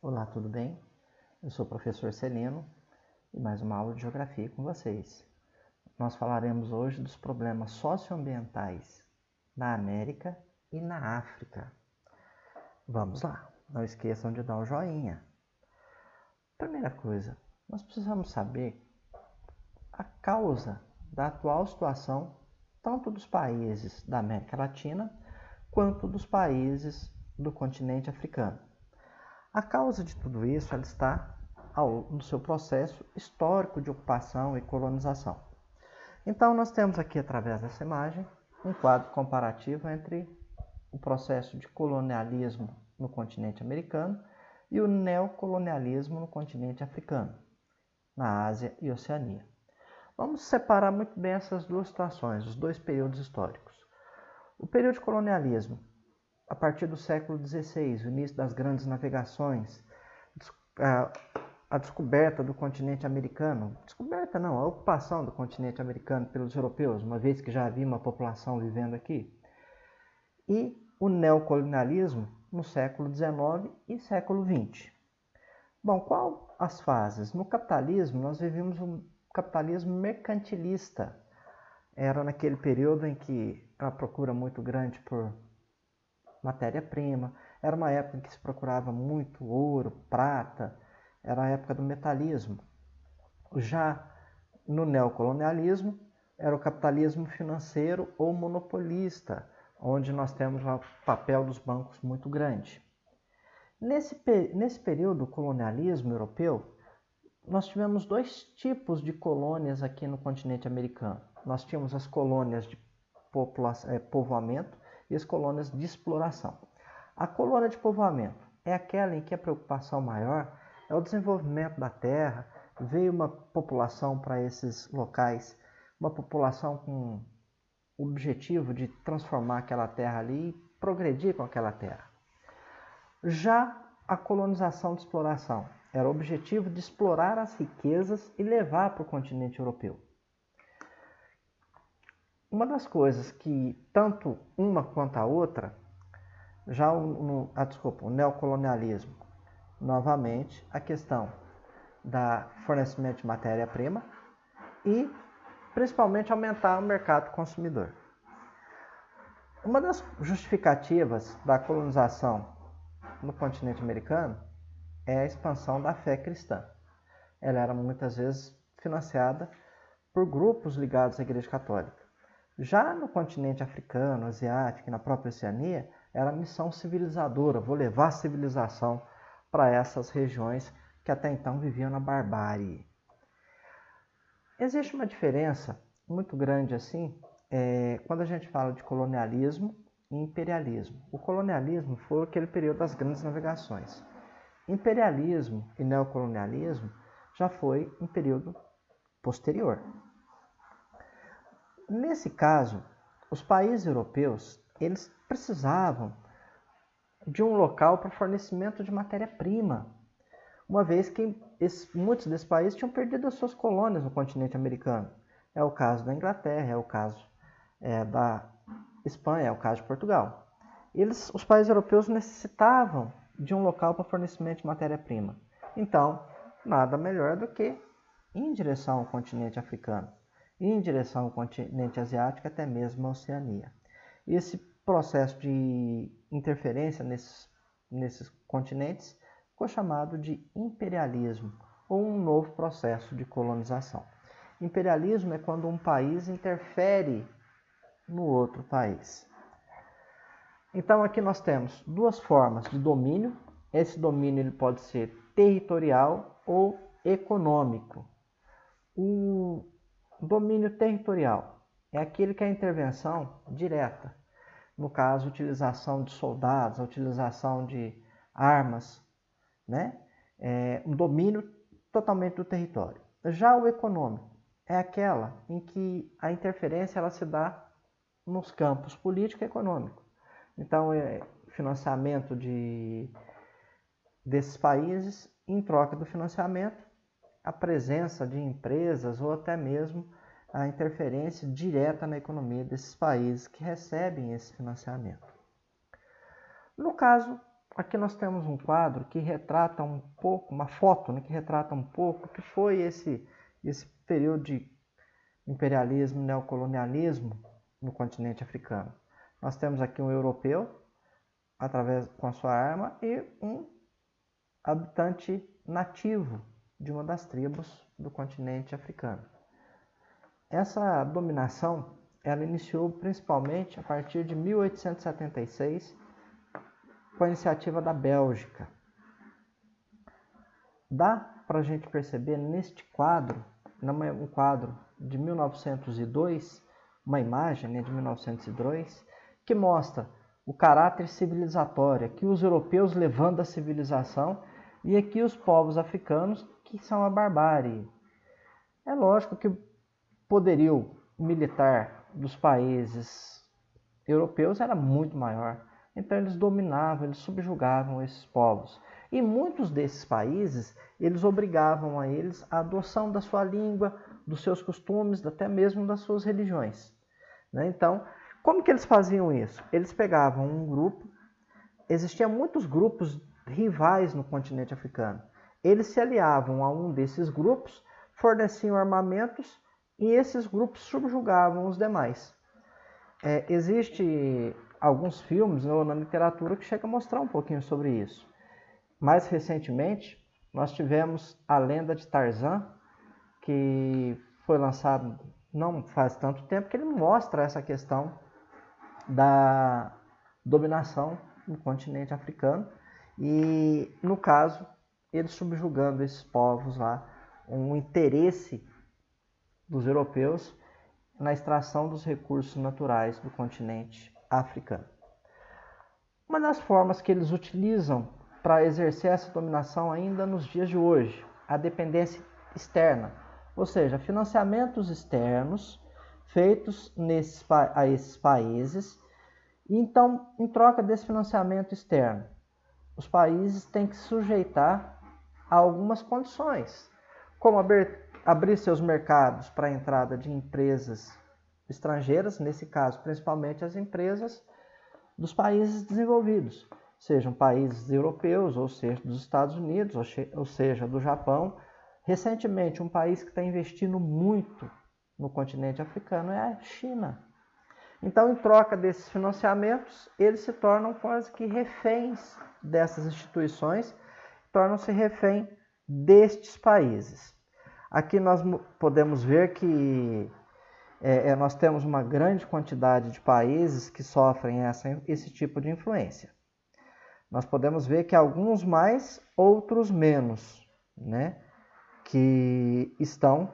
Olá, tudo bem? Eu sou o professor Celino e mais uma aula de Geografia com vocês. Nós falaremos hoje dos problemas socioambientais na América e na África. Vamos lá, não esqueçam de dar o joinha. Primeira coisa, nós precisamos saber a causa da atual situação tanto dos países da América Latina quanto dos países do continente africano. A causa de tudo isso ela está no seu processo histórico de ocupação e colonização. Então, nós temos aqui, através dessa imagem, um quadro comparativo entre o processo de colonialismo no continente americano e o neocolonialismo no continente africano, na Ásia e Oceania. Vamos separar muito bem essas duas situações, os dois períodos históricos. O período de colonialismo, a partir do século XVI, o início das grandes navegações, a descoberta do continente americano, a ocupação do continente americano pelos europeus, uma vez que já havia uma população vivendo aqui, e o neocolonialismo no século XIX e século XX. Bom, qual as fases? No capitalismo, nós vivíamos um capitalismo mercantilista. Era naquele período em que a procura muito grande por matéria-prima, era uma época em que se procurava muito ouro, prata, era a época do metalismo. Já no neocolonialismo, era o capitalismo financeiro ou monopolista, onde nós temos o papel dos bancos muito grande. Nesse período do colonialismo europeu, nós tivemos dois tipos de colônias aqui no continente americano. Nós tínhamos as colônias de povoamento e as colônias de exploração. A colônia de povoamento é aquela em que a preocupação maior é o desenvolvimento da terra, veio uma população para esses locais, uma população com o objetivo de transformar aquela terra ali e progredir com aquela terra. Já a colonização de exploração era o objetivo de explorar as riquezas e levar para o continente europeu. Uma das coisas que tanto uma quanto a outra, o neocolonialismo, novamente, a questão da fornecimento de matéria-prima e, principalmente, aumentar o mercado consumidor. Uma das justificativas da colonização no continente americano é a expansão da fé cristã. Ela era muitas vezes financiada por grupos ligados à Igreja Católica. Já no continente africano, asiático e na própria Oceania, era a missão civilizadora, vou levar a civilização para essas regiões que até então viviam na barbárie. Existe uma diferença muito grande assim quando a gente fala de colonialismo e imperialismo. O colonialismo foi aquele período das grandes navegações. Imperialismo e neocolonialismo já foi um período posterior. Nesse caso, os países europeus eles precisavam de um local para fornecimento de matéria-prima, uma vez que muitos desses países tinham perdido as suas colônias no continente americano. É o caso da Inglaterra, é o caso da Espanha, é o caso de Portugal. Os países europeus necessitavam de um local para fornecimento de matéria-prima. Então, nada melhor do que ir em direção ao continente africano, ir em direção ao continente asiático, até mesmo a Oceania. E esse processo de interferência nesses continentes ficou chamado de imperialismo, ou um novo processo de colonização. Imperialismo é quando um país interfere no outro país. Então aqui nós temos duas formas de domínio. Esse domínio ele pode ser territorial ou econômico. O domínio territorial é aquele que é a intervenção direta. No caso, a utilização de soldados, a utilização de armas, um domínio totalmente do território. Já o econômico é aquela em que a interferência ela se dá nos campos político e econômico. Então, financiamento desses países, em troca do financiamento, a presença de empresas ou até mesmo a interferência direta na economia desses países que recebem esse financiamento. No caso aqui nós temos um quadro que retrata um pouco, uma foto, né, que retrata um pouco o que foi esse período de imperialismo e neocolonialismo no continente africano. Nós temos aqui um europeu com a sua arma e um habitante nativo de uma das tribos do continente africano. Essa dominação ela iniciou principalmente a partir de 1876 com a iniciativa da Bélgica. Dá para a gente perceber neste quadro, um quadro de 1902, uma imagem, né, de 1902, que mostra o caráter civilizatório, aqui os europeus levando a civilização e aqui os povos africanos que são a barbárie. É lógico que o poderio militar dos países europeus era muito maior, então eles dominavam, eles subjugavam esses povos. E muitos desses países, eles obrigavam a eles a adoção da sua língua, dos seus costumes, até mesmo das suas religiões. Então, como que eles faziam isso? Eles pegavam um grupo, existiam muitos grupos rivais no continente africano. Eles se aliavam a um desses grupos, forneciam armamentos e esses grupos subjugavam os demais. Existe alguns filmes na literatura que chegam a mostrar um pouquinho sobre isso. Mais recentemente, nós tivemos A Lenda de Tarzan, que foi lançado não faz tanto tempo, que ele mostra essa questão da dominação no continente africano e, no caso, eles subjugando esses povos lá, um interesse dos europeus na extração dos recursos naturais do continente africano. Uma das formas que eles utilizam para exercer essa dominação ainda nos dias de hoje, a dependência externa, ou seja, financiamentos externos feitos a esses países. E então, em troca desse financiamento externo, os países têm que se sujeitar a algumas condições, como abrir seus mercados para a entrada de empresas estrangeiras, nesse caso, principalmente as empresas dos países desenvolvidos, sejam países europeus, ou seja, dos Estados Unidos, ou seja, do Japão. Recentemente, um país que está investindo muito no continente africano é a China. Então, em troca desses financiamentos, eles se tornam quase que reféns dessas instituições, tornam-se refém destes países. Aqui nós podemos ver que nós temos uma grande quantidade de países que sofrem esse tipo de influência. Nós podemos ver que alguns mais, outros menos, né, que estão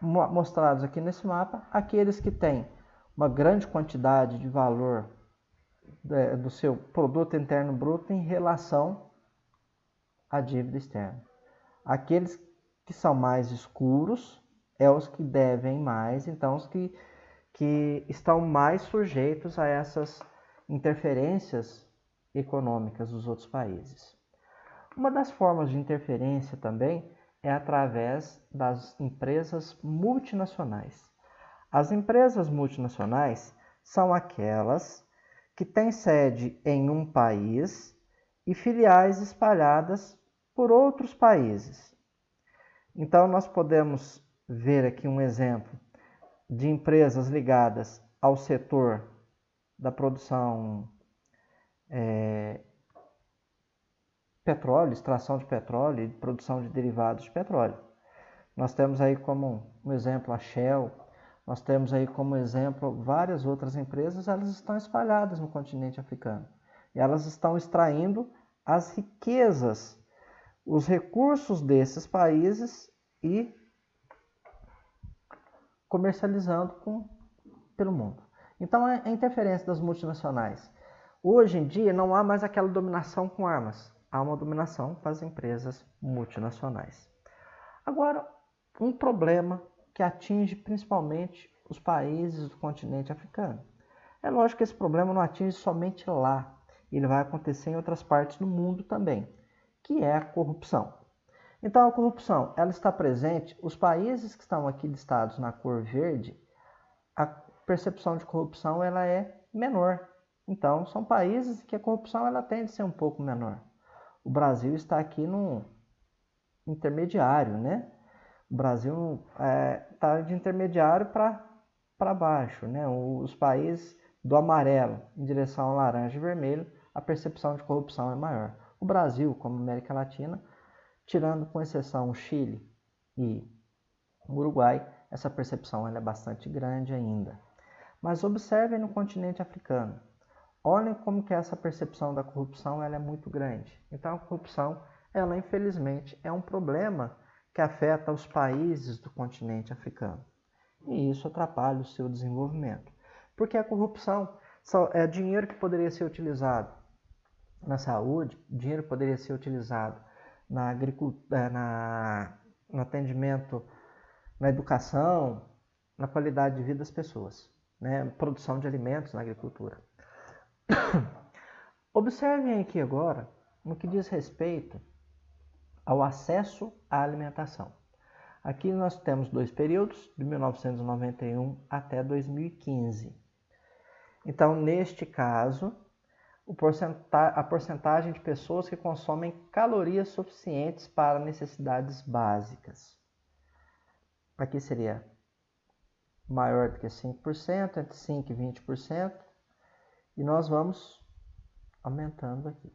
mostrados aqui nesse mapa, aqueles que têm uma grande quantidade de valor do seu produto interno bruto em relação à dívida externa. Aqueles que são mais escuros os que devem mais, então os que estão mais sujeitos a essas interferências econômicas dos outros países. Uma das formas de interferência também é através das empresas multinacionais. As empresas multinacionais são aquelas que têm sede em um país e filiais espalhadas por outros países. Então, nós podemos ver aqui um exemplo de empresas ligadas ao setor da produção petróleo, extração de petróleo e produção de derivados de petróleo. Nós temos aí como um exemplo a Shell, nós temos aí como exemplo várias outras empresas, elas estão espalhadas no continente africano. E elas estão extraindo as riquezas, os recursos desses países e comercializando pelo mundo. Então, a interferência das multinacionais. Hoje em dia, não há mais aquela dominação com armas. Há uma dominação com as empresas multinacionais. Agora, um problema que atinge principalmente os países do continente africano. É lógico que esse problema não atinge somente lá. Ele vai acontecer em outras partes do mundo também, que é a corrupção. Então, a corrupção ela está presente, os países que estão aqui listados na cor verde, percepção de corrupção ela é menor. Então, são países que a corrupção ela tende a ser um pouco menor. O Brasil está aqui no intermediário, né? O Brasil está de intermediário para baixo, né? Os países do amarelo em direção ao laranja e vermelho, a percepção de corrupção é maior. O Brasil, como América Latina, tirando com exceção o Chile e o Uruguai, essa percepção ela é bastante grande ainda. Mas observem no continente africano. Olhem como que essa percepção da corrupção ela é muito grande. Então a corrupção, ela infelizmente é um problema que afeta os países do continente africano. E isso atrapalha o seu desenvolvimento. Porque a corrupção é dinheiro que poderia ser utilizado na saúde, dinheiro que poderia ser utilizado na agricultura, no atendimento, na educação, na qualidade de vida das pessoas, né? Produção de alimentos na agricultura. Observem aqui agora no que diz respeito ao acesso à alimentação. Aqui nós temos dois períodos, de 1991 até 2015. Então, neste caso, a porcentagem de pessoas que consomem calorias suficientes para necessidades básicas. Aqui seria maior do que 5%, entre 5% e 20%, e nós vamos aumentando aqui.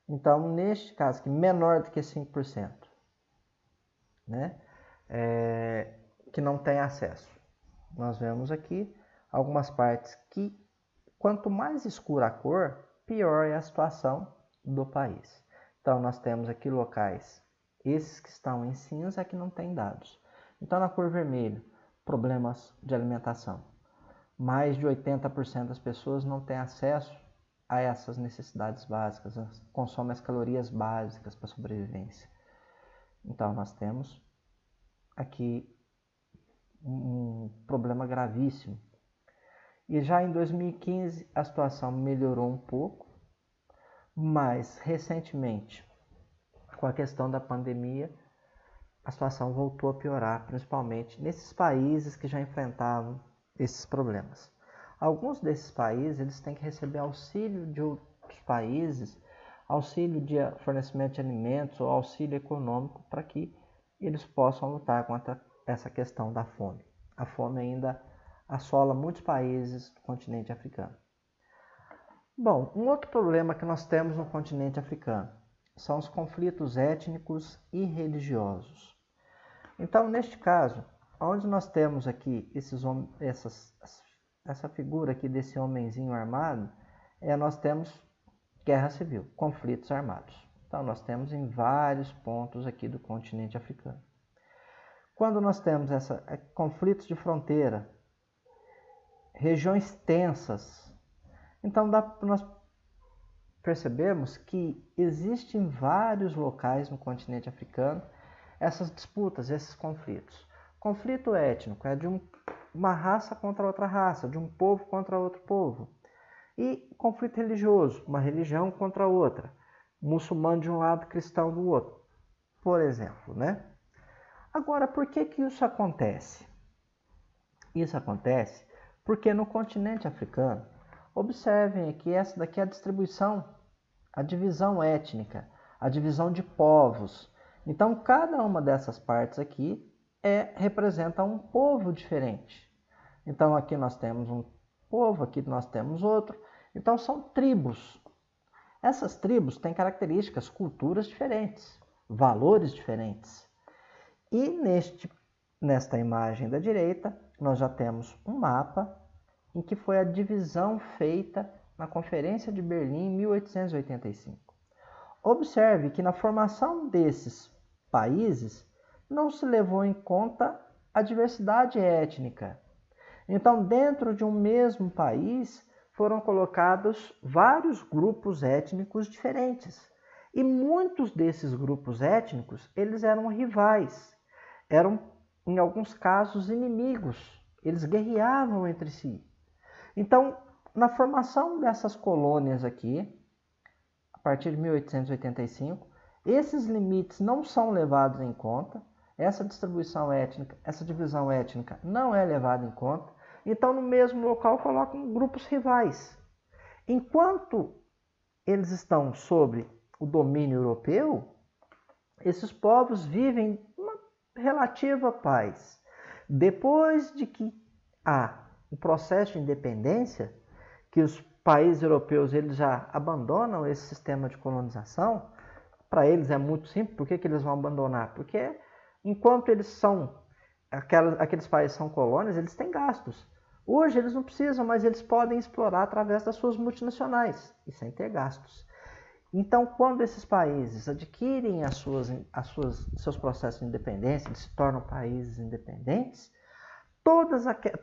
Então, neste caso aqui, menor do que 5%, né? Que não tem acesso. Nós vemos aqui algumas partes que, quanto mais escura a cor, pior é a situação do país. Então, nós temos aqui locais, esses que estão em cinza, que não tem dados. Então, na cor vermelha, problemas de alimentação. Mais de 80% das pessoas não têm acesso a essas necessidades básicas, consomem as calorias básicas para a sobrevivência. Então, nós temos aqui um problema gravíssimo. E já em 2015 a situação melhorou um pouco, mas recentemente, com a questão da pandemia, a situação voltou a piorar, principalmente nesses países que já enfrentavam esses problemas. Alguns desses países eles têm que receber auxílio de outros países, auxílio de fornecimento de alimentos ou auxílio econômico para que eles possam lutar contra essa questão da fome. A fome ainda assola muitos países do continente africano. Bom, um outro problema que nós temos no continente africano são os conflitos étnicos e religiosos. Então, neste caso, onde nós temos aqui essa figura aqui desse homenzinho armado, nós temos guerra civil, conflitos armados. Então, nós temos em vários pontos aqui do continente africano. Quando nós temos conflitos de fronteira, regiões tensas, então nós percebemos que existem vários locais no continente africano essas disputas, esses conflitos. Conflito étnico é de uma raça contra outra raça, de um povo contra outro povo. E conflito religioso, uma religião contra outra, muçulmano de um lado, cristão do outro, por exemplo, né? Agora, por que isso acontece? Isso acontece porque no continente africano, observem aqui, essa daqui é a distribuição, a divisão étnica, a divisão de povos. Então, cada uma dessas partes aqui representa um povo diferente. Então, aqui nós temos um povo, aqui nós temos outro. Então, são tribos. Essas tribos têm características, culturas diferentes, valores diferentes. E nesta imagem da direita, nós já temos um mapa em que foi a divisão feita na Conferência de Berlim em 1885. Observe que na formação desses países não se levou em conta a diversidade étnica. Então, dentro de um mesmo país, foram colocados vários grupos étnicos diferentes. E muitos desses grupos étnicos, eles eram rivais, eram, em alguns casos, inimigos. Eles guerreavam entre si. Então, na formação dessas colônias aqui, a partir de 1885, esses limites não são levados em conta, essa distribuição étnica, essa divisão étnica não é levada em conta, Então, no mesmo local, colocam grupos rivais. Enquanto eles estão sob o domínio europeu, esses povos vivem uma relativa paz. Depois de que há o processo de independência, que os países europeus eles já abandonam esse sistema de colonização, para eles é muito simples. Por que eles vão abandonar? Porque enquanto eles são, aqueles países são colônias, eles têm gastos. Hoje eles não precisam, mas eles podem explorar através das suas multinacionais e sem ter gastos. Então, quando esses países adquirem seus processos de independência, eles se tornam países independentes,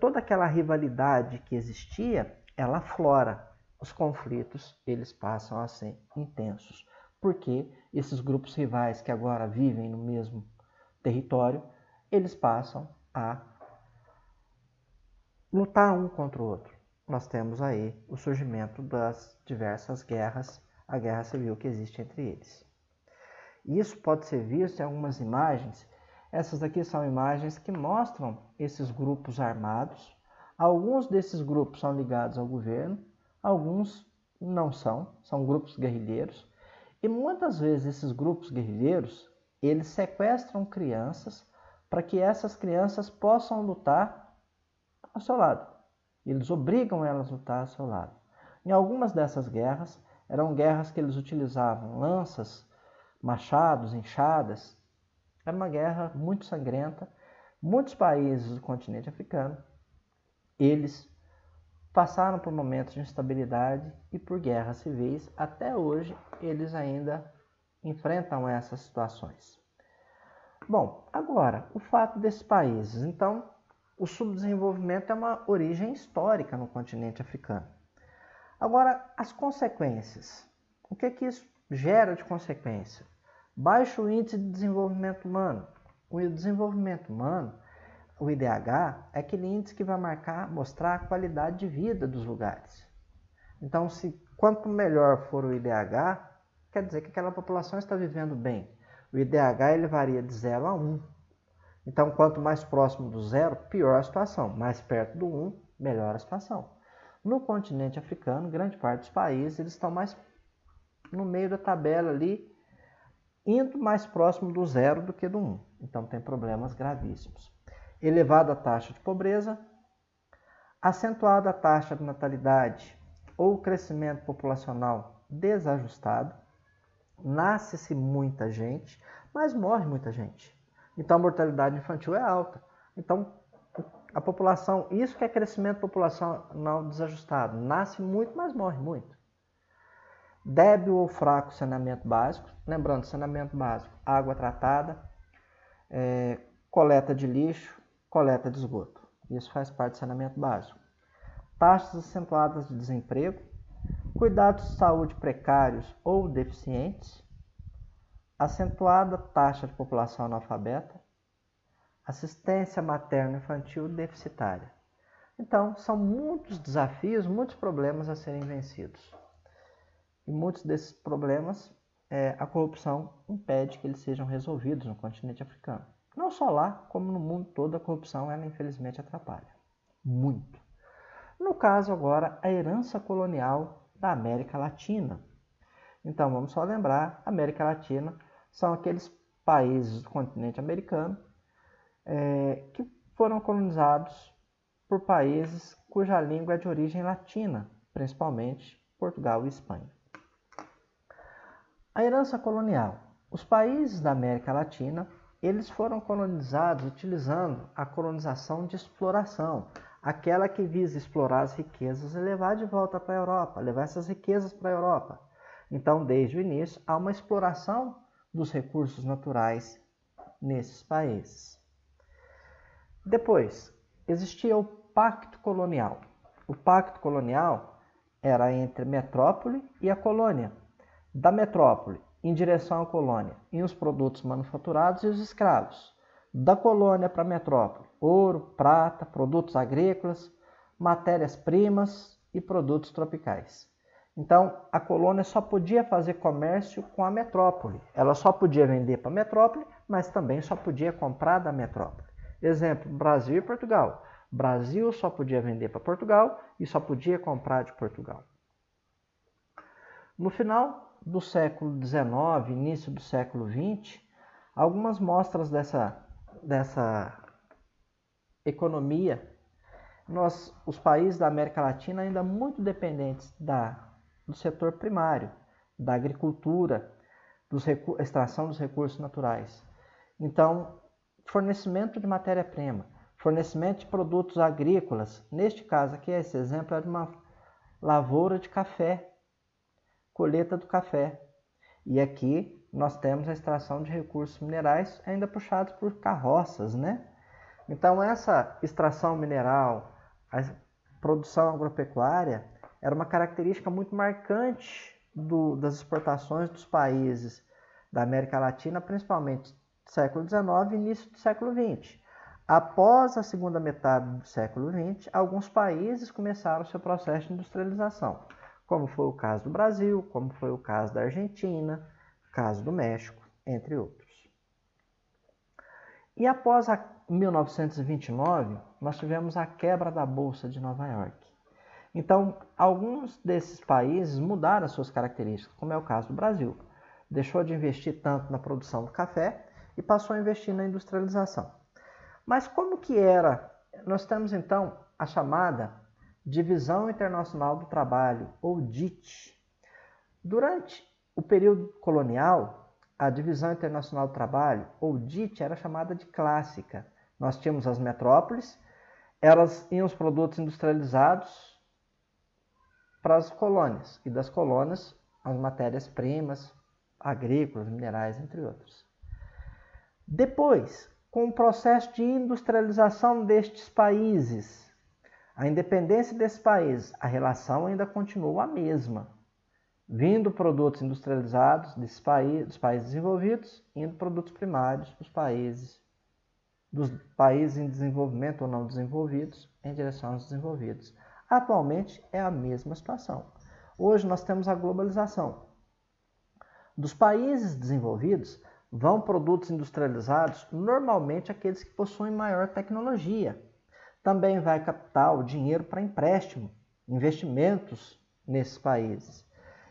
toda aquela rivalidade que existia, ela aflora. Os conflitos, eles passam a ser intensos. Porque esses grupos rivais que agora vivem no mesmo território, eles passam a lutar um contra o outro. Nós temos aí o surgimento das diversas guerras, a guerra civil que existe entre eles. Isso pode ser visto em algumas imagens. Essas aqui são imagens que mostram esses grupos armados. Alguns desses grupos são ligados ao governo, alguns não são, são grupos guerrilheiros. E muitas vezes esses grupos guerrilheiros, eles sequestram crianças para que essas crianças possam lutar ao seu lado. Eles obrigam elas a lutar ao seu lado. Em algumas dessas guerras, eram guerras que eles utilizavam lanças, machados, enxadas. Era uma guerra muito sangrenta. Muitos países do continente africano, eles passaram por momentos de instabilidade e por guerras civis. Até hoje, eles ainda enfrentam essas situações. Bom, agora, o fato desses países. Então, o subdesenvolvimento é uma origem histórica no continente africano. Agora, as consequências. O que isso gera de consequência? Baixo índice de desenvolvimento humano. O desenvolvimento humano, o IDH, é aquele índice que vai mostrar a qualidade de vida dos lugares. Então, quanto melhor for o IDH, quer dizer que aquela população está vivendo bem. O IDH ele varia de 0 a 1. Então, quanto mais próximo do 0, pior a situação. Mais perto do 1, melhor a situação. No continente africano, grande parte dos países eles estão mais no meio da tabela ali, indo mais próximo do 0 do que do 1. Então, tem problemas gravíssimos. Elevada taxa de pobreza, acentuada taxa de natalidade ou crescimento populacional desajustado, nasce-se muita gente, mas morre muita gente. Então, a mortalidade infantil é alta. Então, a população, isso que é crescimento populacional desajustado, nasce muito, mas morre muito. Débil ou fraco saneamento básico, lembrando, saneamento básico, água tratada, coleta de lixo, coleta de esgoto. Isso faz parte do saneamento básico. Taxas acentuadas de desemprego, cuidados de saúde precários ou deficientes, acentuada taxa de população analfabeta, assistência materno-infantil deficitária. Então, são muitos desafios, muitos problemas a serem vencidos. E muitos desses problemas, a corrupção impede que eles sejam resolvidos no continente africano. Não só lá, como no mundo todo, a corrupção, ela infelizmente atrapalha. Muito. No caso agora, a herança colonial da América Latina. Então, vamos só lembrar, a América Latina são aqueles países do continente americano que foram colonizados por países cuja língua é de origem latina, principalmente Portugal e Espanha. A herança colonial. Os países da América Latina, eles foram colonizados utilizando a colonização de exploração, aquela que visa explorar as riquezas e levar de volta para a Europa, levar essas riquezas para a Europa. Então, desde o início, há uma exploração dos recursos naturais nesses países. Depois, existia o Pacto Colonial. O Pacto Colonial era entre a metrópole e a colônia. Da metrópole, em direção à colônia, iam os produtos manufaturados e os escravos. Da colônia para a metrópole, ouro, prata, produtos agrícolas, matérias-primas e produtos tropicais. Então, a colônia só podia fazer comércio com a metrópole. Ela só podia vender para a metrópole, mas também só podia comprar da metrópole. Exemplo, Brasil e Portugal. Brasil só podia vender para Portugal e só podia comprar de Portugal. No final do século XIX, início do século XX, algumas mostras dessa economia, os países da América Latina ainda muito dependentes do setor primário, da agricultura, extração dos recursos naturais. Então, fornecimento de matéria-prima, fornecimento de produtos agrícolas, neste caso aqui, esse exemplo é de uma lavoura de café, colheita do café. E aqui nós temos a extração de recursos minerais ainda puxados por carroças, né? Então essa extração mineral, a produção agropecuária, era uma característica muito marcante das exportações dos países da América Latina, principalmente do século XIX e início do século XX. Após a segunda metade do século XX, alguns países começaram o seu processo de industrialização, como foi o caso do Brasil, como foi o caso da Argentina, o caso do México, entre outros. E após 1929, nós tivemos a quebra da Bolsa de Nova York. Então, alguns desses países mudaram as suas características, como é o caso do Brasil. Deixou de investir tanto na produção do café e passou a investir na industrialização. Mas como que era? Nós temos então a chamada Divisão Internacional do Trabalho, ou DIT. Durante o período colonial, a Divisão Internacional do Trabalho, ou DIT, era chamada de clássica. Nós tínhamos as metrópoles, elas iam os produtos industrializados para as colônias, e das colônias as matérias-primas, agrícolas, minerais, entre outros. Depois, com o processo de industrialização destes países, a independência desses países, a relação ainda continua a mesma. Vindo produtos industrializados dos países desenvolvidos, indo produtos primários dos países em desenvolvimento ou não desenvolvidos, em direção aos desenvolvidos. Atualmente é a mesma situação. Hoje nós temos a globalização. Dos países desenvolvidos, vão produtos industrializados, normalmente aqueles que possuem maior tecnologia. Também vai capital, dinheiro para empréstimo, investimentos nesses países.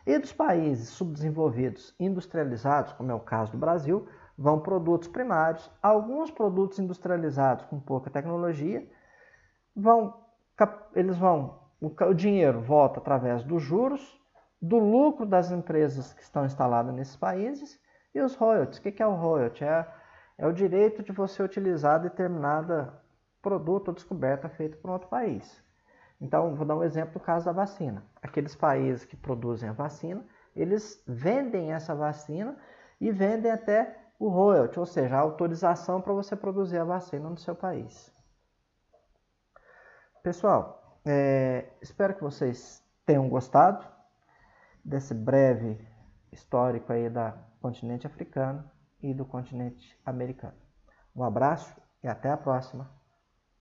E dos países subdesenvolvidos, industrializados, como é o caso do Brasil, vão produtos primários, alguns produtos industrializados com pouca tecnologia, o dinheiro volta através dos juros, do lucro das empresas que estão instaladas nesses países e os royalties. O que é o royalty? É o direito de você utilizar determinado produto ou descoberta feita por outro país. Então, vou dar um exemplo do caso da vacina. Aqueles países que produzem a vacina, eles vendem essa vacina e vendem até o royalty, ou seja, a autorização para você produzir a vacina no seu país. Pessoal, espero que vocês tenham gostado desse breve histórico aí do continente africano e do continente americano. Um abraço e até a próxima.